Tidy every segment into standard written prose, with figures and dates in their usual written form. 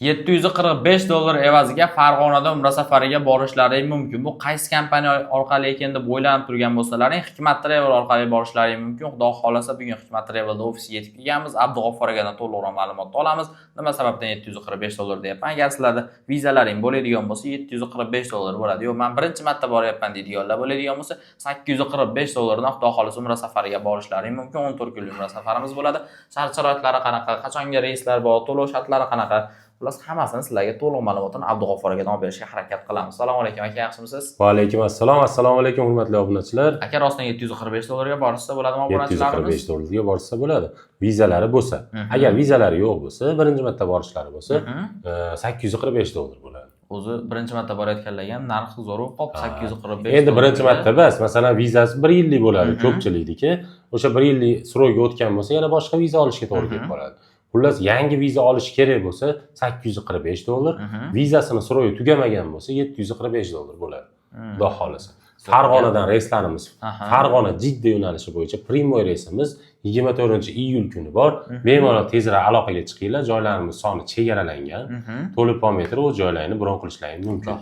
$745 evaziga Farg'onada umra safariga borishlari mumkin. Bu qaysi kompaniya orqali ekan deb o'ylanib turgan bo'lsalaring, Hikmat Travel orqali borishlari mumkin. Xudo xolasa bugun Hikmat Travelda ofisiga yetib kelganmiz. Abdug'offor akadan to'liqroq ma'lumot olamiz. Nima sababdan $745 deyapman? Agar sizlarda vizalaring bo'ladigan bo'lsa, $745 bo'ladi. Yo'q, men birinchi marta boryapman deydiganlar bo'ladigan bo'lsa, $845 dan Xudo xolasa umra safariga borishlari mumkin. 14 kunlik umra safarimiz bo'ladi. Shart-sharoitlari qanaqa, qachonga reyslar bor, to'lov shartlari qanaqa? Xullas hammasini sizlarga to'liq ma'lumotni Abdug'offor akadan olib berishga harakat qilamiz. Assalomu alaykum aka, yaxshimisiz? Va alaykum assalom. Assalomu alaykum hurmatli obunachilar. Aka, rostdan $745 ga borsa bo'ladimi obunachilarimiz? $745 ga borsa bo'ladi. Vizalari bo'lsa. Agar vizalari yo'q bo'lsa, birinchi marta borishlari bo'lsa, $845 bo'ladi. O'zi birinchi marta borayotganlarga ham narxi zo'r qolib, $845. Endi birinchi marta emas, masalan, vizasi 1 yillik bo'ladi ko'pchilikniki. O'sha 1 yillik srogi o'tgan bo'lsa, yana boshqa viza olishga to'g'ri kelib qoladi. Xullas, yangi viza olish kerak bo'lsa $845, vizasini srogi tugamagan bo'lsa $745 bo'ladi. Xudo xolasa. Farg'onadan reyslarimiz, Farg'ona Jidda yo'nalishi bo'yicha primoy reysimiz 24-iyul kuni bor. Bemalol tezroq aloqaga chiqinglar. Joylarimiz soni chegaralangan. To'lib olmaydir, o'z joylarini bron qilishlaringiz mumkin.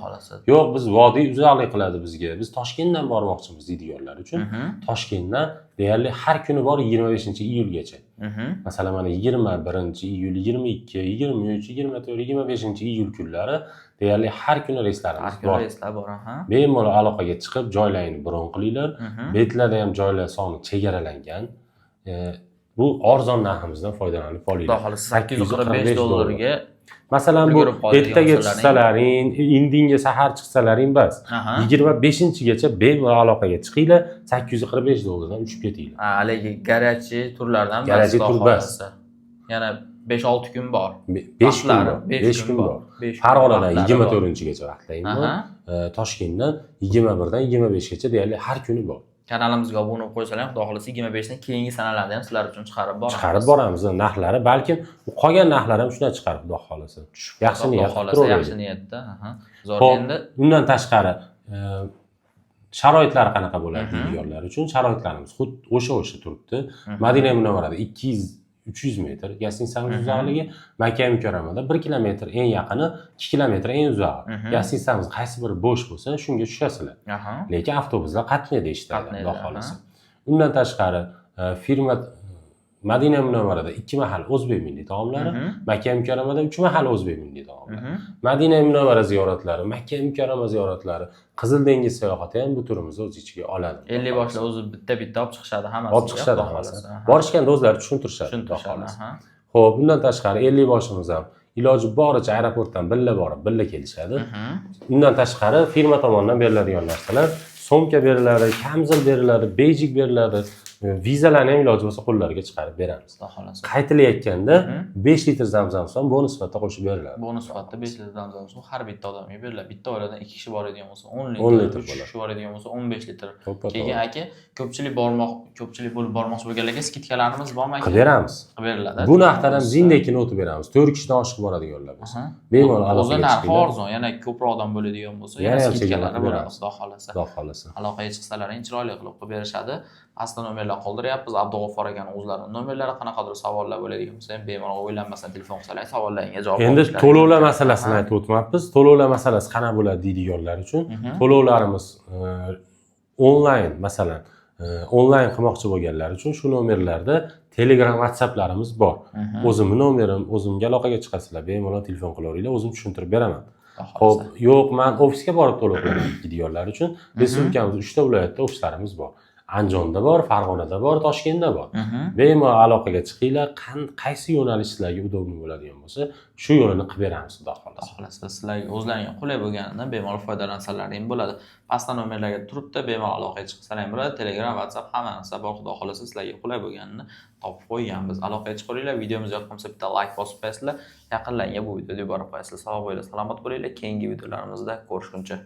Yo'q, biz vodiy uzoqlik qiladi bizga. Biz Toshkentdan bormoqchimiz deydiganlar uchun Toshkentdan deyarli har kuni bor 25-iyulgacha. Masalan, mana 21-iyul, 22, 23, 24, 25-iyul kunlari deyarli har kuni reyslarimiz bor. Reyslar bor, Bemalol aloqaga chiqib, joylarini bron qilinglar. Betlarda ham joylar soni chegaralangan. Bu arzon narximizdan foydalanib olinglar. Xudo xolasa $845 ga masalan, bu ertaga chiqsalaring, indinga sahar chiqsalaring bas. 25-gacha bemalol aloqaga chiqinglar, $845 dan uchib ketinglar. Haligi garachi turlardan garachi tur bas. Yana 5-6 kun bor. 5 kun bor. 5 kun bor. Farg'onadan 24-gacha vaqtlayim bor. Toshkentdan 21dan 25gacha deyarli har kuni bor. Kanalimizga obuna bo'lib qo'ysalar, xudo xolasa 25 dan keyingi sanalarda ham sizlar uchun chiqarib boramiz. Chiqarib boramiz. Narxlari balkim qolgan narxlar ham shunday chiqarib, xudo xolasa. Yaxshi niyat qilib, yaxshi niyatda, Zo'r endi. Undan tashqari sharoitlari qanaqa bo'ladi deydiganlar uchun sharoitlarimiz xuddi o'sha turibdi. Madina Munavvarada 200-300 metr gastitsamiz uzoqligi, Makka Mukarramada 1 kilometr eng yaqini, 2 kilometr eng uzog'i. Gastitsamiz qaysi biri bo'sh bo'lsa, shunga tushasizlar. Lekin avtobuslar qatnaydi ishlaydi, xudo xolasa. Undan tashqari firma Madina Munavvarada 2 mahal o'zbek milliy taomlari, Makka Mukarramada 3 mahal o'zbek milliy taomlari. Madina Munavvara ziyoratlari, Makka Mukarrama ziyoratlari, Qizil dengiz sayohati ham bu turimizni o'z ichiga oladi. 50 boshlar o'zi bitta olib chiqishadi hammasi. Olib chiqishadi hammasi. Borishganda o'zlari tushuntirishadi. Xo'p, bundan tashqari 50 boshimiz ham iloji boricha aeroportdan birga borib, birga kelishadi. Undan tashqari firma tomonidan beriladigan narsalar, so'mka beriladi, kamzil beriladi, bejik beriladi. Vizalarni ham iloji bo'lsa qo'llariga chiqarib beramiz. Qaytilayotganda 5 litr zamzam suv bonus sifatida qo'shib beriladi. Bonus sifatida 5 litr zamzam suv har bitta odamga beriladi. Bitta oiladan 2 kishi boradigan bo'lsa 10 litr, 3 kishi boradigan bo'lsa 15 litr. Keyin aka, ko'pchilik bo'lib bormoqchi bo'lganlarga skidkalarimiz bormi aka? Qilib beramiz. Qilib beriladi. Bu narxdan zindekini o'tib beramiz. 4 kishidan oshiq boradiganlar bo'lsa. Bemalol aloqaga chiqing. O'zi narxi arzon, yana ko'proq odam bo'ladigan bo'lsa, yana skidkalari bo'ladi, xudo xolasa. Xudo xolasa. Aloqaga chiqsalaring chiroyli qilib qo'yib berishadi. Asli nomerlar qoldiryapmiz. Abdug'offor akaning o'zlarining nomerlari qanaqadir savollar bo'ladigan bo'lsa, ham bemalol o'ylanmasdan telefon qilsalar, savollaringizga javob beramiz. Endi to'lovlar masalasini aytib o'tmoqmiz. To'lovlar masalasi qana bo'ladi deydiganlar uchun to'lovlarimiz onlayn, masalan, onlayn qilmoqchi bo'lganlar uchun shu nomerlarda Telegram, WhatsApplarimiz bor. O'zimning nomerim, o'zimga aloqaga chiqasizlar, bemalol telefon qilaveringlar, o'zim tushuntirib beraman. Xo'p, yo'q, men ofisga borib to'lov qilaman deydiganlar uchun respublikamizda 3 ta viloyatda ofislarimiz bor. Andijonda bor, Farg'onada bor, Toshkentda bor. Bemalol aloqaga chiqinglar, qaysi yo'nalish sizlarga udobli bo'ladigan bo'lsa, shu yo'lini qilib beramiz, xudo xolasa. Sizlarga o'zlaringga qulay bo'lganidan bemalol foydalansalaring bo'ladi. Pastda nomerlarga turibdi, bemalol aloqaga chiqsalaring bo'ladi. Telegram, WhatsApp hammasi bor, xudo xolasa sizlarga qulay bo'lganini topib qo'yganmiz. Aloqaga chiqinglar, videomiz yoqqan bo'lsa bitta like bosib qo'yasizlar, yaqinlarga bu videoni yuborib qo'yasizlar. Sog' bo'linglar, salomat bo'linglar. Keyingi videolarimizda ko'rishguncha